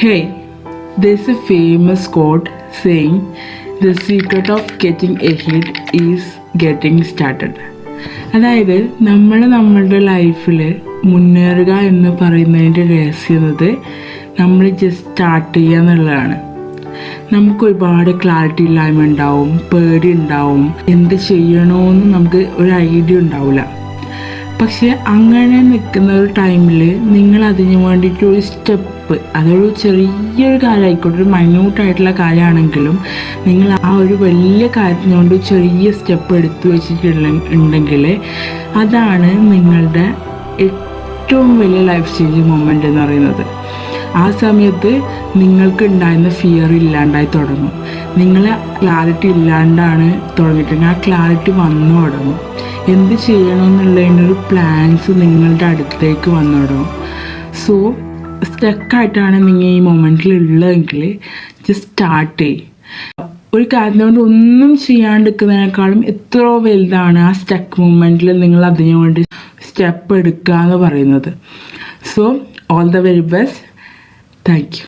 Hey, there's a famous quote saying, "The secret of getting ahead is getting started." അതായത് നമ്മളുടെ ലൈഫിൽ മുന്നേറുക എന്ന് പറയുന്നതിൻ്റെ രഹസ്യത നമ്മൾ ജസ്റ്റ് സ്റ്റാർട്ട് ചെയ്യുക എന്നുള്ളതാണ്. നമുക്ക് ഒരുപാട് ക്ലാരിറ്റി ഇല്ലായ്മ ഉണ്ടാവും, പേടി ഉണ്ടാവും, എന്ത് ചെയ്യണമെന്ന് നമുക്ക് ഒരു ഐഡിയ ഉണ്ടാവില്ല. പക്ഷെ അങ്ങനെ നിൽക്കുന്ന ഒരു ടൈമിൽ നിങ്ങൾ അതിന് വേണ്ടിയിട്ട് ഒരു സ്റ്റെപ്പ്, അതൊരു ചെറിയൊരു കാര്യമായിക്കോട്ടെ, ഒരു മൈന്യൂട്ടായിട്ടുള്ള കാര്യമാണെങ്കിലും നിങ്ങൾ ആ ഒരു വലിയ കാര്യത്തിനുകൊണ്ട് ചെറിയ സ്റ്റെപ്പ് എടുത്തു വെച്ചിട്ടുണ്ടെങ്കിൽ അതാണ് നിങ്ങളുടെ ഏറ്റവും വലിയ ലൈഫ് ചേഞ്ചിങ് മൊമെൻ്റ് എന്ന് പറയുന്നത്. ആ സമയത്ത് നിങ്ങൾക്ക് ഉണ്ടായിരുന്ന ഫിയർ ഇല്ലാണ്ടായി തുടങ്ങും. നിങ്ങൾ ക്ലാരിറ്റി ഇല്ലാണ്ടാണ് തുടങ്ങിയിട്ടുണ്ടെങ്കിൽ ആ ക്ലാരിറ്റി വന്നു തുടങ്ങും. എന്ത് ചെയ്യണമെന്നുള്ളതിനൊരു പ്ലാൻസ് നിങ്ങളുടെ അടുത്തേക്ക് വന്നു തുടങ്ങും. സോ സ്റ്റക്കായിട്ടാണ് നിങ്ങൾ ഈ മൊമെൻറ്റിൽ ഉള്ളതെങ്കിൽ ജസ്റ്റ് സ്റ്റാർട്ട് ചെയ്യും. ഒരു കാര്യം കൊണ്ട് ഒന്നും ചെയ്യാണ്ടിരിക്കുന്നതിനേക്കാളും എത്രയോ വലുതാണ് ആ സ്റ്റക്ക് മൊമെൻറ്റിൽ നിങ്ങൾ അതിനു വേണ്ടി സ്റ്റെപ്പ് എടുക്കുക എന്ന് പറയുന്നത്. So all the very best. Thank you.